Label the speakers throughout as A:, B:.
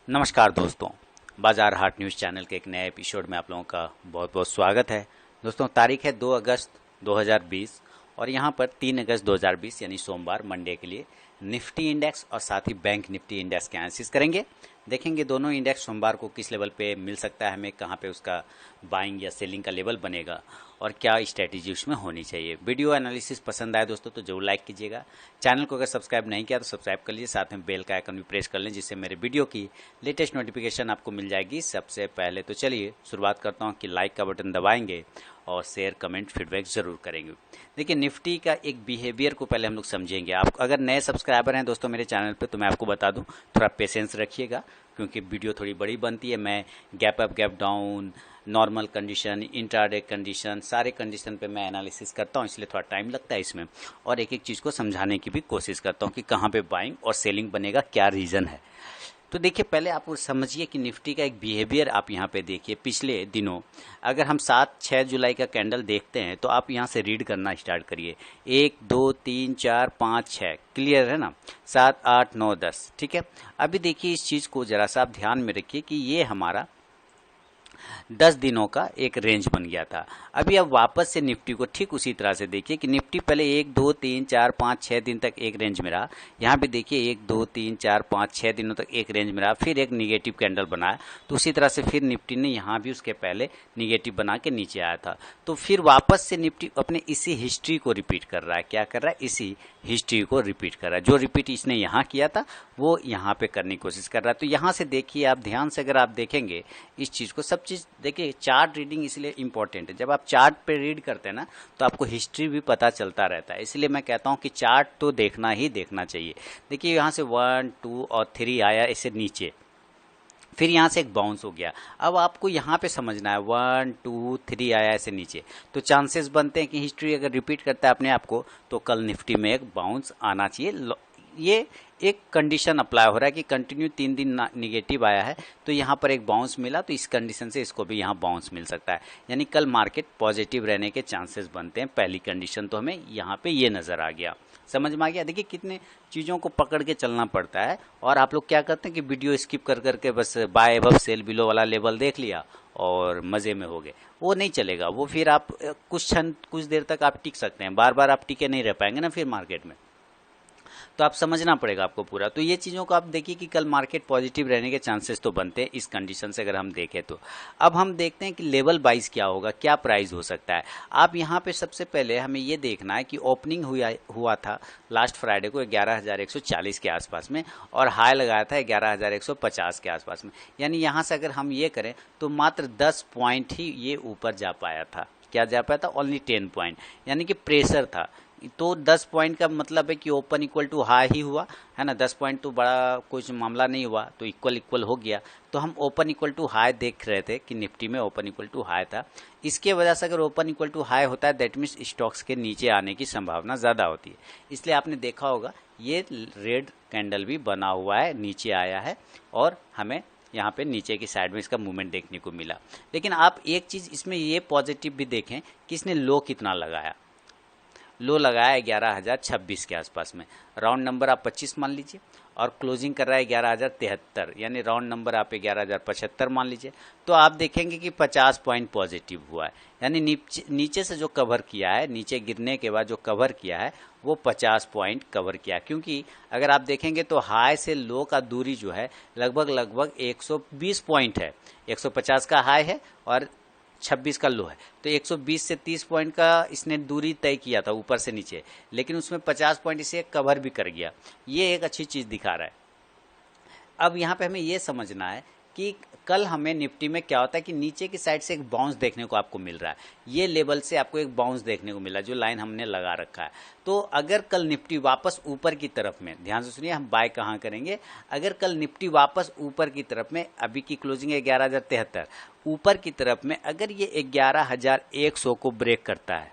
A: नमस्कार दोस्तों, बाजार हाट न्यूज़ चैनल के एक नए एपिसोड में आप लोगों का बहुत बहुत स्वागत है। दोस्तों, तारीख है 2 अगस्त 2020 और यहाँ पर 3 अगस्त 2020 यानी सोमवार मंडे के लिए निफ्टी इंडेक्स और साथ ही बैंक निफ्टी इंडेक्स के एनालिसिस करेंगे। देखेंगे दोनों इंडेक्स सोमवार को किस लेवल पे मिल सकता है, हमें कहाँ पे उसका बाइंग या सेलिंग का लेवल बनेगा और क्या स्ट्रैटेजी उसमें होनी चाहिए। वीडियो एनालिसिस पसंद आए दोस्तों तो जरूर लाइक कीजिएगा। चैनल को अगर सब्सक्राइब नहीं किया तो सब्सक्राइब कर लीजिए, साथ में बेल का आइकन भी प्रेस कर लें जिससे मेरे वीडियो की लेटेस्ट नोटिफिकेशन आपको मिल जाएगी सबसे पहले। तो चलिए शुरुआत करता हूँ कि लाइक का बटन दबाएंगे और शेयर कमेंट फीडबैक ज़रूर करेंगे। देखिए, निफ्टी का एक बिहेवियर को पहले हम लोग समझेंगे। आप अगर नए सब्सक्राइबर हैं दोस्तों मेरे चैनल पे तो मैं आपको बता दूं, थोड़ा पेशेंस रखिएगा क्योंकि वीडियो थोड़ी बड़ी बनती है। मैं gap up gap down, normal condition, intraday condition, सारे कंडीशन पे मैं एनालिसिस करता हूँ, इसलिए थोड़ा टाइम लगता है इसमें और एक एक चीज़ को समझाने की भी कोशिश करता हूँ कि कहाँ पे बाइंग और सेलिंग बनेगा, क्या रीज़न है। तो देखिए, पहले आप समझिए कि निफ्टी का एक बिहेवियर आप यहाँ पे देखिए। पिछले दिनों अगर हम 7-6 जुलाई का कैंडल देखते हैं तो आप यहाँ से रीड करना स्टार्ट करिए। 1 2 3 4 5 6 क्लियर है ना, 7 8 9 10 ठीक है। अभी देखिए इस चीज़ को ज़रा सा आप ध्यान में रखिए कि ये हमारा 10 दिनों का एक रेंज बन गया था। अभी अब वापस से निफ्टी को ठीक उसी तरह से देखिए कि निफ्टी पहले 1 2 3 4 5 6 दिन तक एक रेंज में रहा। यहाँ पे देखिए 1 2 3 4 5 6 दिनों तक एक रेंज में रहा, फिर एक निगेटिव कैंडल बनाया। तो उसी तरह से फिर निफ्टी ने यहाँ भी उसके पहले निगेटिव बना के नीचे आया था। तो फिर वापस से निफ्टी अपने इसी हिस्ट्री को रिपीट कर रहा है। क्या कर रहा है? इसी हिस्ट्री को रिपीट कर रहा है। जो रिपीट इसने यहाँ किया था वो यहाँ पे करने की कोशिश कर रहा है। तो यहाँ से देखिए, आप ध्यान से अगर आप देखेंगे इस चीज़ को, सब चीज़ देखिए, चार्ट रीडिंग इसलिए इंपॉर्टेंट है। जब आप चार्ट पे रीड करते हैं ना तो आपको हिस्ट्री भी पता चलता रहता है, इसलिए मैं कहता हूँ कि चार्ट तो देखना ही देखना चाहिए। देखिए यहाँ से 1 2 और 3 आया इससे नीचे, फिर यहाँ से एक बाउंस हो गया। अब आपको यहाँ पे समझना है 1 2 3 आया ऐसे नीचे, तो चांसेस बनते हैं कि हिस्ट्री अगर रिपीट करता है अपने आप को तो कल निफ्टी में एक बाउंस आना चाहिए। ये एक कंडीशन अप्लाई हो रहा है कि कंटिन्यू 3 दिन निगेटिव आया है तो यहाँ पर एक बाउंस मिला, तो इस कंडीशन से इसको भी यहाँ बाउंस मिल सकता है, यानी कल मार्केट पॉजिटिव रहने के चांसेस बनते हैं। पहली कंडीशन तो हमें यहाँ पे ये नज़र आ गया, समझ में आ गया। देखिए कितने चीज़ों को पकड़ के चलना पड़ता है और आप लोग क्या करते हैं कि वीडियो स्किप कर करके बस बाय अबव सेल बिलो वाला लेवल देख लिया और मज़े में हो गए। वो नहीं चलेगा, वो फिर आप कुछ देर तक आप टिक सकते हैं, बार बार आप टिके नहीं रह पाएंगे ना फिर मार्केट में। तो आप समझना पड़ेगा आपको पूरा। तो ये चीज़ों को आप देखिए कि कल मार्केट पॉजिटिव रहने के चांसेस तो बनते हैं इस कंडीशन से अगर हम देखें तो। अब हम देखते हैं कि लेवल वाइज क्या होगा, क्या प्राइस हो सकता है। आप यहाँ पे सबसे पहले हमें ये देखना है कि ओपनिंग हुआ था लास्ट फ्राइडे को 11,140 के आसपास में और हाई लगाया था 11,150 के आसपास में, यानी यहाँ से अगर हम ये करें तो मात्र 10 पॉइंट ही ये ऊपर जा पाया था। क्या जा पाया था? ओनली 10 पॉइंट, यानी कि प्रेशर था। तो 10 पॉइंट का मतलब है कि ओपन इक्वल टू हाई ही हुआ है ना। 10 पॉइंट तो बड़ा कुछ मामला नहीं हुआ, तो इक्वल हो गया। तो हम ओपन इक्वल टू हाई देख रहे थे कि निफ्टी में ओपन इक्वल टू हाई था। इसके वजह से अगर ओपन इक्वल टू हाई होता है दैट मीन्स स्टॉक्स के नीचे आने की संभावना ज़्यादा होती है। इसलिए आपने देखा होगा ये रेड कैंडल भी बना हुआ है, नीचे आया है और हमें यहाँ पे नीचे की साइड में इसका मूवमेंट देखने को मिला। लेकिन आप एक चीज़ इसमें ये पॉजिटिव भी देखें कि इसने लो कितना लगाया। लो लगाया 11,026 के आसपास में, राउंड नंबर आप 25 मान लीजिए और क्लोजिंग कर रहा है 11,073, यानी राउंड नंबर आप 11,075 मान लीजिए। तो आप देखेंगे कि 50 पॉइंट पॉजिटिव हुआ है, यानी नीचे से जो कवर किया है, नीचे गिरने के बाद जो कवर किया है वो 50 पॉइंट कवर किया। क्योंकि अगर आप देखेंगे तो हाई से लो का दूरी जो है लगभग 120 पॉइंट है। 150 का हाई है और 26 का लो है, तो 120 से 30 पॉइंट का इसने दूरी तय किया था ऊपर से नीचे, लेकिन उसमें 50 पॉइंट इसे कवर भी कर गया। ये एक अच्छी चीज़ दिखा रहा है। अब यहाँ पे हमें ये समझना है कि कल हमें निफ्टी में क्या होता है कि नीचे की साइड से एक बाउंस देखने को आपको मिल रहा है। ये लेवल से आपको एक बाउंस देखने को मिला जो लाइन हमने लगा रखा है। तो अगर कल निफ्टी वापस ऊपर की तरफ में, ध्यान से सुनिए हम बाय कहाँ करेंगे, अगर कल निफ्टी वापस ऊपर की तरफ में, अभी की क्लोजिंग है 11,073, ऊपर की तरफ में अगर ये 11,100 को ब्रेक करता है,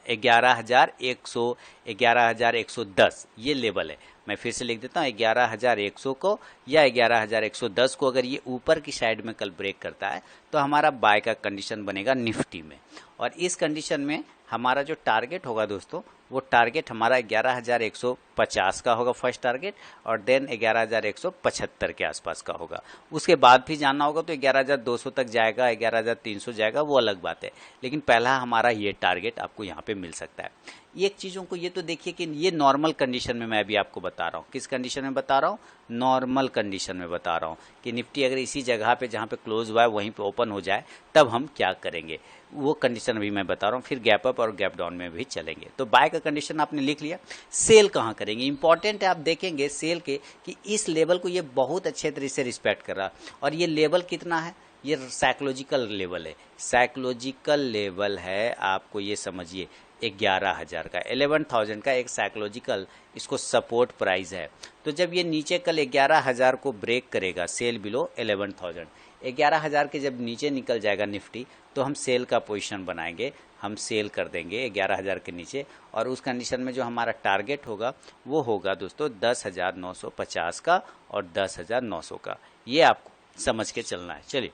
A: 11,100 11,110 ये लेवल है। मैं फिर से लिख देता हूँ 11,100 को या 11,110 को अगर ये ऊपर की साइड में कल ब्रेक करता है तो हमारा बाय का कंडीशन बनेगा निफ्टी में। और इस कंडीशन में हमारा जो टारगेट होगा दोस्तों वो टारगेट हमारा 11,150 का होगा फर्स्ट टारगेट, और देन 11,175 के आसपास का होगा। उसके बाद भी जानना होगा तो 11,200 तक जाएगा, 11,300 जाएगा, वो अलग बात है, लेकिन पहला हमारा ये टारगेट आपको यहाँ पे मिल सकता है। एक चीज़ों को ये तो देखिए कि ये नॉर्मल कंडीशन में मैं अभी आपको बता रहा हूँ। किस कंडीशन में बता रहा हूँ? नॉर्मल कंडीशन में बता रहा हूँ कि निफ्टी अगर इसी जगह पे जहाँ पे क्लोज हुआ है वहीं पे ओपन हो जाए तब हम क्या करेंगे, वो कंडीशन अभी मैं बता रहा हूँ। फिर गैप अप और गैप डाउन में भी चलेंगे। तो बाय का कंडीशन आपने लिख लिया। सेल कहाँ करेंगे? इंपॉर्टेंट है, आप देखेंगे सेल के कि इस लेवल को ये बहुत अच्छे तरीके से रिस्पेक्ट कर रहा, और ये लेवल कितना है? ये साइकोलॉजिकल लेवल है, साइकोलॉजिकल लेवल है, आपको ये समझिए 11,000 का, 11,000 का एक साइकोलॉजिकल इसको सपोर्ट प्राइस है। तो जब ये नीचे कल 11,000 को ब्रेक करेगा, सेल बिलो 11,000, 11,000 के जब नीचे निकल जाएगा निफ्टी, तो हम सेल का पोजीशन बनाएंगे, हम सेल कर देंगे 11,000 के नीचे, और उस कंडीशन में जो हमारा टारगेट होगा वो होगा दोस्तों 10,950 का और 10,900 का। ये आपको समझ के चलना है। चलिए,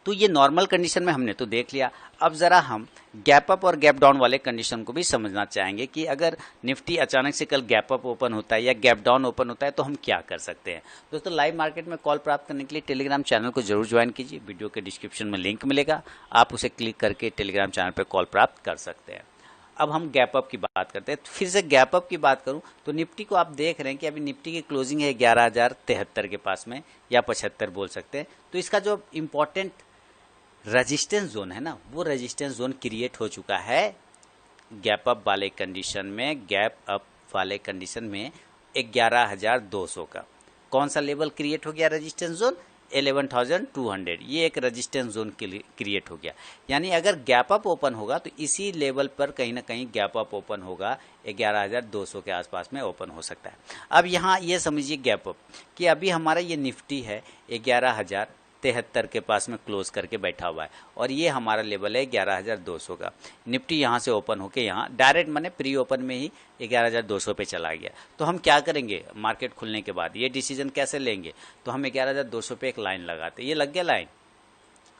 A: तो ये नॉर्मल कंडीशन में हमने तो देख लिया। अब जरा हम गैप अप और गैप डाउन वाले कंडीशन को भी समझना चाहेंगे कि अगर निफ्टी अचानक से कल गैप अप ओपन होता है या गैप डाउन ओपन होता है तो हम क्या कर सकते हैं। दोस्तों, लाइव मार्केट में कॉल प्राप्त करने के लिए टेलीग्राम चैनल को जरूर ज्वाइन कीजिए। वीडियो के डिस्क्रिप्शन में लिंक मिलेगा, आप उसे क्लिक करके टेलीग्राम चैनल पर कॉल प्राप्त कर सकते हैं। अब हम गैप अप की बात करते हैं। तो फिर से गैप अप की बात करूं तो निफ्टी को आप देख रहे हैं कि अभी निफ्टी की क्लोजिंग है 11,073 के पास में, या 75 बोल सकते हैं। तो इसका जो इम्पोर्टेंट रेजिस्टेंस जोन है ना, वो रेजिस्टेंस जोन क्रिएट हो चुका है गैप अप वाले कंडीशन में। गैप अप वाले कंडीशन में 11,200 का कौन सा लेवल क्रिएट हो गया? Resistance zone 11,200। ये एक रेजिस्टेंस जोन क्रिएट हो गया। यानी अगर गैप अप ओपन होगा तो इसी लेवल पर कहीं ना कहीं गैप अप ओपन होगा, 11,200 के आसपास में ओपन हो सकता है। अब यहाँ ये समझिए गैप अप कि अभी हमारा ये निफ्टी है 11,073 के पास में क्लोज करके बैठा हुआ है, और ये हमारा लेवल है 11,200 का। निफ्टी यहाँ से ओपन होके यहाँ डायरेक्ट मैंने प्री ओपन में ही 11,200 पे चला गया। तो हम क्या करेंगे मार्केट खुलने के बाद? ये डिसीजन कैसे लेंगे? तो हम 11,200 पे एक लाइन लगाते। ये लग गया लाइन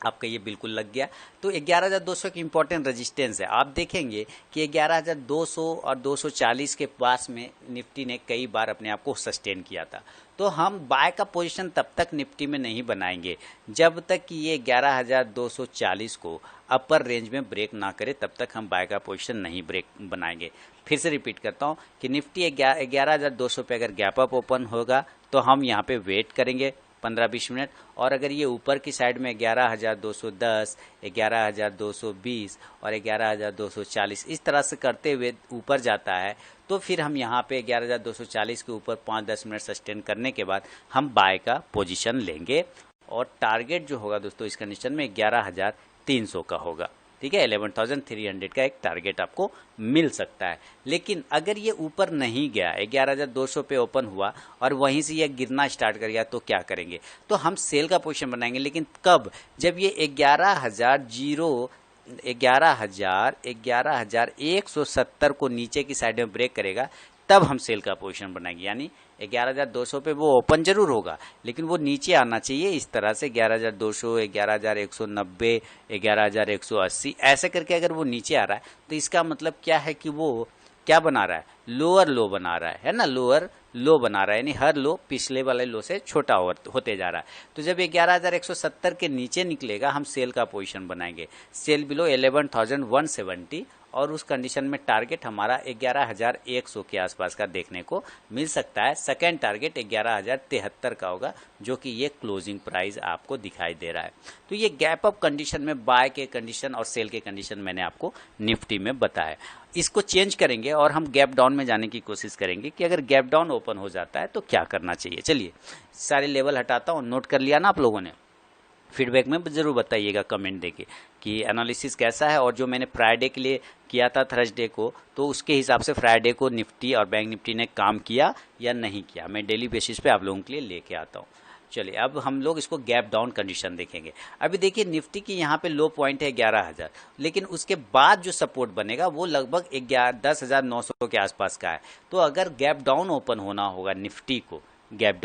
A: आपका, ये बिल्कुल लग गया। तो 11,200 की इंपॉर्टेंट रेजिस्टेंस है। आप देखेंगे कि 11,200 और 240 के पास में निफ्टी ने कई बार अपने आप को सस्टेन किया था। तो हम बाय का पोजीशन तब तक निफ्टी में नहीं बनाएंगे जब तक कि ये 11,240 को अपर रेंज में ब्रेक ना करे, तब तक हम बाय का पोजीशन नहीं ब्रेक बनाएंगे। फिर से रिपीट करता हूँ कि निफ्टी 11,200 पे अगर गैप अप ओपन होगा तो हम यहाँ पे वेट करेंगे 15-20 मिनट, और अगर ये ऊपर की साइड में 11,210, 11,220 और 11,240 इस तरह से करते हुए ऊपर जाता है, तो फिर हम यहाँ पे 11,240 के ऊपर 5-10 मिनट सस्टेन करने के बाद हम बाय का पोजीशन लेंगे, और टारगेट जो होगा दोस्तों इस कंडीशन में 11,300 का होगा। ठीक है, 11,300 का एक टारगेट आपको मिल सकता है। लेकिन अगर ये ऊपर नहीं गया, 11,200 पे ओपन हुआ और वहीं से ये गिरना स्टार्ट कर गया, तो क्या करेंगे? तो हम सेल का पोजीशन बनाएंगे। लेकिन कब? जब ये 11,170 को नीचे की साइड में ब्रेक करेगा, तब हम सेल का पोजीशन बनाएंगे। यानी 11,200 पे वो ओपन जरूर होगा, लेकिन वो नीचे आना चाहिए इस तरह से 11,200, 11,190, 11,180 ऐसे करके। अगर वो नीचे आ रहा है तो इसका मतलब क्या है कि वो क्या बना रहा है? लोअर लो बना रहा है ना, लोअर लो बना रहा है। यानी हर लो पिछले वाले लो से छोटा होते जा रहा है। तो जब 11,170 के नीचे निकलेगा हम सेल का पोजीशन बनाएंगे, सेल बिलो 11,170, और उस कंडीशन में टारगेट हमारा 11,100 के आसपास का देखने को मिल सकता है। सेकेंड टारगेट 11,073 का होगा, जो कि ये क्लोजिंग प्राइस आपको दिखाई दे रहा है। तो ये गैप अप कंडीशन में बाय के कंडीशन और सेल के कंडीशन मैंने आपको निफ्टी में बताया। इसको चेंज करेंगे और हम गैप डाउन में जाने की कोशिश करेंगे कि अगर गैप डाउन ओपन हो जाता है तो क्या करना चाहिए। चलिए, सारे लेवल हटाता हूँ। नोट कर लिया ना आप लोगों ने? फीडबैक में ज़रूर बताइएगा कमेंट देके कि एनालिसिस कैसा है, और जो मैंने फ्राइडे के लिए किया था थर्सडे को, तो उसके हिसाब से फ्राइडे को निफ्टी और बैंक निफ्टी ने काम किया या नहीं किया, मैं डेली बेसिस पे आप लोगों के लिए लेके आता हूँ। चलिए, अब हम लोग इसको गैप डाउन कंडीशन देखेंगे। अभी देखिए निफ्टी की यहाँ पे लो पॉइंट है 11,000, लेकिन उसके बाद जो सपोर्ट बनेगा वो लगभग 10,900 के आसपास का है। तो अगर गैप डाउन ओपन होना होगा निफ्टी को, गैप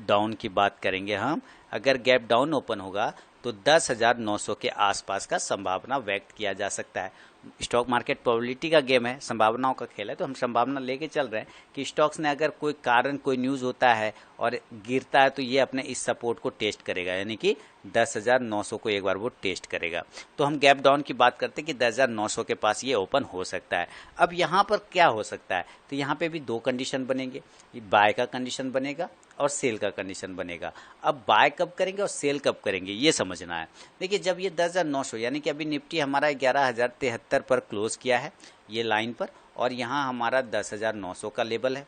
A: डाउन की बात करेंगे हम, अगर गैप डाउन ओपन होगा तो 10,900 के आसपास का संभावना व्यक्त किया जा सकता है। स्टॉक मार्केट प्रोबेबिलिटी का गेम है, संभावनाओं का खेल है, तो हम संभावना लेके चल रहे हैं कि स्टॉक्स ने अगर कोई कारण, कोई न्यूज़ होता है और गिरता है तो ये अपने इस सपोर्ट को टेस्ट करेगा, यानी कि 10,900 को एक बार वो टेस्ट करेगा। तो हम गैप डाउन की बात करते हैं कि 10,900 के पास ये ओपन हो सकता है। अब यहाँ पर क्या हो सकता है, तो यहाँ पे भी दो कंडीशन बनेंगे, बाय का कंडीशन बनेगा और सेल का कंडीशन बनेगा। अब बाय कब करेंगे और सेल कब करेंगे ये समझना है। देखिए, जब ये 10,900 यानी कि अभी निफ्टी हमारा 11,073 पर क्लोज किया है ये लाइन पर, और यहाँ हमारा 10,900 का लेवल है,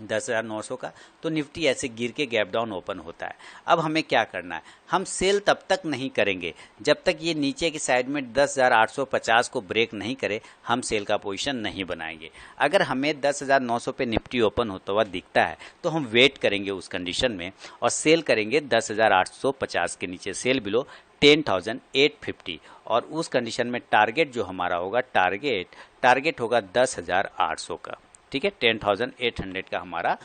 A: 10,900 का, तो निफ्टी ऐसे गिर के गैप डाउन ओपन होता है। अब हमें क्या करना है, हम सेल तब तक नहीं करेंगे जब तक ये नीचे की साइड में 10,850 को ब्रेक नहीं करे, हम सेल का पोजीशन नहीं बनाएंगे। अगर हमें 10,900 पे निफ्टी ओपन होता हुआ दिखता है तो हम वेट करेंगे उस कंडीशन में और सेल करेंगे 10,850 के नीचे, सेल बिलो 10,850, और उस कंडीशन में टारगेट जो हमारा होगा, टारगेट होगा 10,800 का, ठीक है, 10,800 का हमारा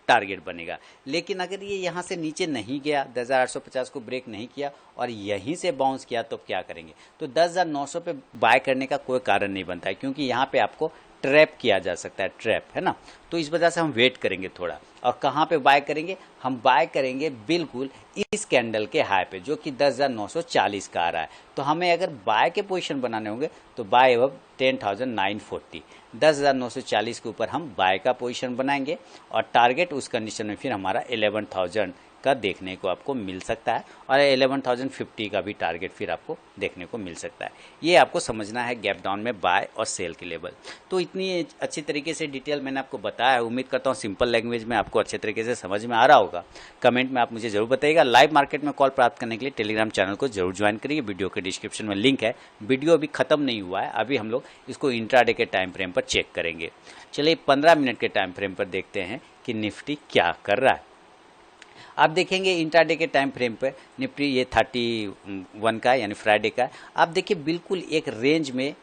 A: टारगेट बनेगा। लेकिन अगर ये यहाँ से नीचे नहीं गया, 10,850 को ब्रेक नहीं किया और यहीं से बाउंस किया, तो क्या करेंगे, तो 10,900 पे बाय करने का कोई कारण नहीं बनता है, क्योंकि यहाँ पे आपको ट्रैप किया जा सकता है, ट्रैप है ना। तो इस वजह से हम वेट करेंगे थोड़ा। और कहाँ पे बाय करेंगे, हम बाय करेंगे बिल्कुल इस कैंडल के हाई पे, जो कि 10,940 का आ रहा है। तो हमें अगर बाय के पोजीशन बनाने होंगे तो बाय अब 10,940, 10,940 के ऊपर हम बाय का पोजीशन बनाएंगे और टारगेट उस कंडीशन में फिर हमारा 11,000 का देखने को आपको मिल सकता है, और 11,050 का भी टारगेट फिर आपको देखने को मिल सकता है। ये आपको समझना है गैप डाउन में बाय और सेल के लेवल। तो इतनी अच्छी तरीके से डिटेल मैंने आपको बताया, उम्मीद करता हूँ सिंपल लैंग्वेज में आपको अच्छे तरीके से समझ में आ रहा होगा। कमेंट में आप मुझे जरूर बताइएगा। लाइव मार्केट में कॉल प्राप्त करने के लिए टेलीग्राम चैनल को जरूर ज्वाइन करिए, वीडियो के डिस्क्रिप्शन में लिंक है। वीडियो अभी खत्म नहीं हुआ है, अभी हम लोग इसको इंट्राडे के टाइम फ्रेम पर चेक करेंगे। चलिए 15 मिनट के टाइम फ्रेम पर देखते हैं कि निफ्टी क्या कर रहा है। आप देखेंगे इंट्राडे के टाइम फ्रेम पे निफ्टी ये 31 का यानी फ्राइडे का, आप देखिए बिल्कुल एक रेंज में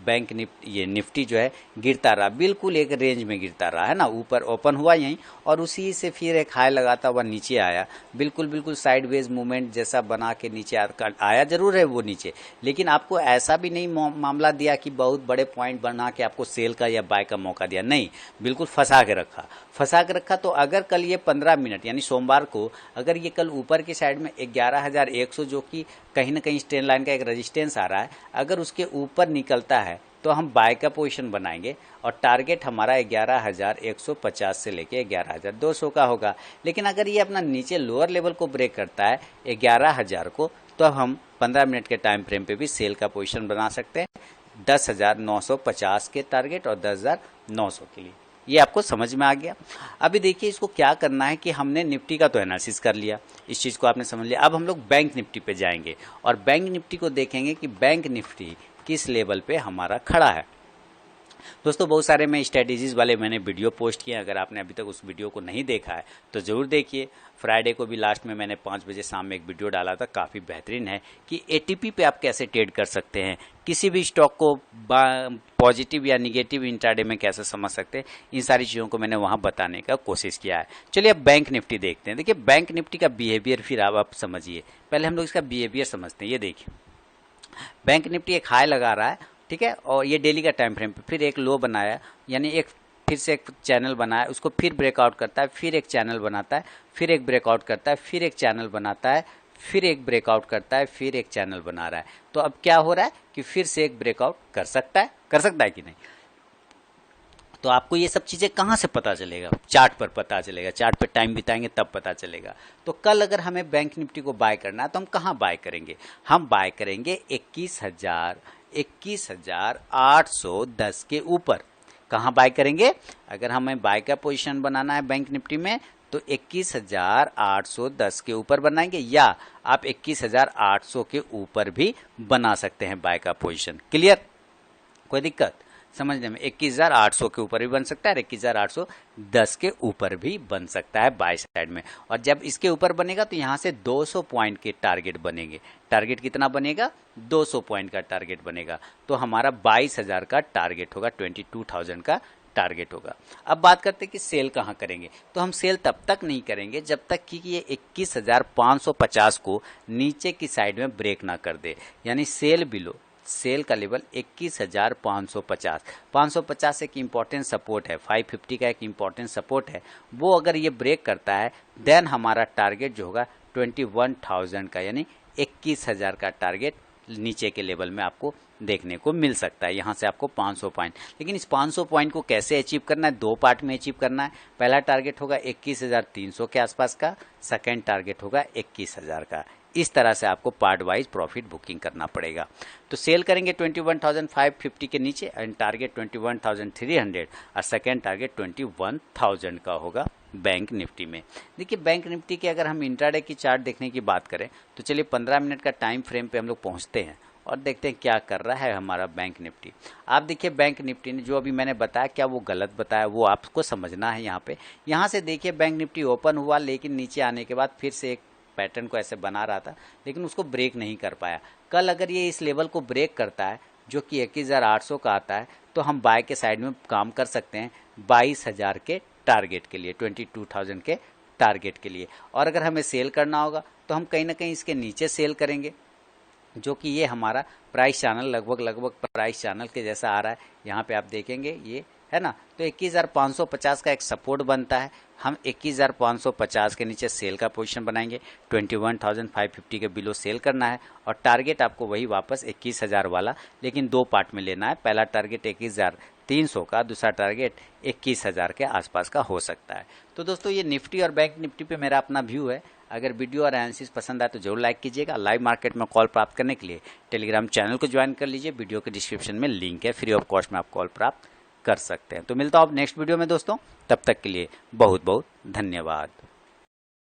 A: बैंक निफ्टी जो है गिरता रहा, बिल्कुल एक रेंज में गिरता रहा है ना। ऊपर ओपन हुआ यहीं और उसी से फिर एक हाई लगाता हुआ नीचे आया, बिल्कुल साइडवेज मूवमेंट जैसा बना के नीचे आया जरूर है वो नीचे, लेकिन आपको ऐसा भी नहीं मामला दिया कि बहुत बड़े पॉइंट बना के आपको सेल का या बाय का मौका दिया, नहीं, बिल्कुल फंसा के रखा। तो अगर कल ये 15 मिनट यानी सोमवार को अगर ये कल ऊपर की साइड में 11,100 जो कि कहीं ना कहीं स्ट्रेन लाइन का एक रेजिस्टेंस आ रहा है, अगर उसके ऊपर निकलता है तो हम बाय का पोजीशन बनाएंगे और टारगेट हमारा 11,150 से लेके 11,200 का होगा। लेकिन अगर ये अपना नीचे लोअर लेवल को ब्रेक करता है 11,000 को, तो हम 15 मिनट के टाइम फ्रेम पे भी सेल का पोजीशन बना सकते हैं 10,950 के टारगेट और 10,900 के लिए। ये आपको समझ में आ गया। अभी देखिए इसको क्या करना है कि हमने निफ्टी का तो एनालिसिस कर लिया, इस चीज़ को आपने समझ लिया। अब हम लोग बैंक निफ्टी पे जाएंगे और बैंक निफ्टी को देखेंगे कि बैंक निफ्टी किस लेवल पे हमारा खड़ा है। दोस्तों बहुत सारे मैं स्ट्रेटेजीज वाले मैंने वीडियो पोस्ट किए, अगर आपने अभी तक उस वीडियो को नहीं देखा है तो ज़रूर देखिए। फ्राइडे को भी लास्ट में मैंने 5 बजे शाम में एक वीडियो डाला था, काफ़ी बेहतरीन है कि एटीपी पे आप कैसे ट्रेड कर सकते हैं, किसी भी स्टॉक को पॉजिटिव या निगेटिव इंट्राडे में कैसे समझ सकते हैं, इन सारी चीज़ों को मैंने वहाँ बताने का कोशिश किया है। चलिए अब बैंक निफ्टी देखते हैं। देखिए बैंक निफ्टी का बिहेवियर फिर आप समझिए, पहले हम लोग इसका बिहेवियर समझते हैं। ये देखिए बैंक निफ्टी एक हाई लगा रहा है, ठीक है, और ये डेली का टाइम फ्रेम पे फिर एक लो बनाया, यानी एक फिर से एक चैनल बनाया, उसको फिर ब्रेकआउट करता है, फिर एक चैनल बनाता है, फिर एक ब्रेकआउट करता है, फिर एक चैनल बनाता है, फिर एक ब्रेकआउट करता है, फिर एक चैनल बना रहा है। तो अब क्या हो रहा है कि फिर से एक ब्रेकआउट कर सकता है कि नहीं। तो आपको ये सब चीज़ें कहाँ से पता चलेगा, चार्ट पर पता चलेगा, चार्ट पर टाइम बिताएंगे तब पता चलेगा। तो कल अगर हमें बैंक निफ्टी को बाय करना है तो हम कहाँ बाय करेंगे, हम बाय करेंगे 21,810 के ऊपर। कहाँ बाय करेंगे, अगर हमें बाय का पोजीशन बनाना है बैंक निफ्टी में तो 21,810 के ऊपर बनाएंगे, या आप 21,800 के ऊपर भी बना सकते हैं बाय का पोजीशन। क्लियर, कोई दिक्कत समझने में। 21,800 के ऊपर भी बन सकता है, 21,810 के ऊपर भी बन सकता है बाय साइड में। और जब इसके ऊपर बनेगा तो यहाँ से 200 पॉइंट के टारगेट बनेंगे। टारगेट कितना बनेगा, 200 पॉइंट का टारगेट बनेगा। तो हमारा 22,000 का टारगेट होगा, 22,000 का टारगेट होगा। अब बात करते हैं कि सेल कहाँ करेंगे, तो हम सेल तब तक नहीं करेंगे जब तक कि ये 21,550 को नीचे की साइड में ब्रेक ना कर दे, यानी सेल बिलो सेल का लेवल 21,550। 550 एक इम्पॉर्टेंट सपोर्ट है, 550 का एक इम्पॉर्टेंट सपोर्ट है। वो अगर ये ब्रेक करता है देन हमारा टारगेट जो होगा 21,000 का, यानी 21,000 का टारगेट नीचे के लेवल में आपको देखने को मिल सकता है। यहाँ से आपको 500 पॉइंट, लेकिन इस 500 पॉइंट को कैसे अचीव करना है, दो पार्ट में अचीव करना है। पहला टारगेट होगा 21,300 के आसपास का, सेकेंड टारगेट होगा 21,000 का। इस तरह से आपको पार्ट वाइज प्रॉफिट बुकिंग करना पड़ेगा। तो सेल करेंगे 21,550 के नीचे एंड टारगेट 21,300 और सेकेंड टारगेट 21,000 का होगा बैंक निफ्टी में। देखिए बैंक निफ्टी के अगर हम इंट्राडे की चार्ट देखने की बात करें तो चलिए 15 मिनट का टाइम फ्रेम पे हम लोग पहुंचते हैं और देखते हैं क्या कर रहा है हमारा बैंक निफ्टी। आप देखिए बैंक निफ्टी ने जो अभी मैंने बताया क्या वो गलत बताया, वो आपको समझना है यहाँ पे। यहाँ से देखिए बैंक निफ्टी ओपन हुआ लेकिन नीचे आने के बाद फिर से एक पैटर्न को ऐसे बना रहा था लेकिन उसको ब्रेक नहीं कर पाया। कल अगर ये इस लेवल को ब्रेक करता है जो कि 21,800 का आता है तो हम बाय के साइड में काम कर सकते हैं 22,000 के टारगेट के लिए, 22,000 के टारगेट के लिए। और अगर हमें सेल करना होगा तो हम कहीं ना कहीं इसके नीचे सेल करेंगे, जो कि ये हमारा प्राइस चैनल लगभग प्राइस चैनल के जैसा आ रहा है। यहाँ पे आप देखेंगे ये है ना, तो 21,550 का एक सपोर्ट बनता है। हम 21,550 के नीचे सेल का पोजीशन बनाएंगे, 21,550 के बिलो सेल करना है और टारगेट आपको वही वापस 21,000 वाला, लेकिन दो पार्ट में लेना है। पहला टारगेट 21,300 का, दूसरा टारगेट 21,000 के आसपास का हो सकता है। तो दोस्तों ये निफ्टी और बैंक निफ्टी पे मेरा अपना व्यू है। अगर वीडियो और एनालिसिस पसंद आए तो जरूर लाइक कीजिएगा। लाइव मार्केट में कॉल प्राप्त करने के लिए टेलीग्राम चैनल को ज्वाइन कर लीजिए, वीडियो के डिस्क्रिप्शन में लिंक है, फ्री ऑफ कॉस्ट में आप कॉल प्राप्त कर सकते हैं। तो मिलता हूं अब नेक्स्ट वीडियो में दोस्तों, तब तक के लिए बहुत बहुत धन्यवाद।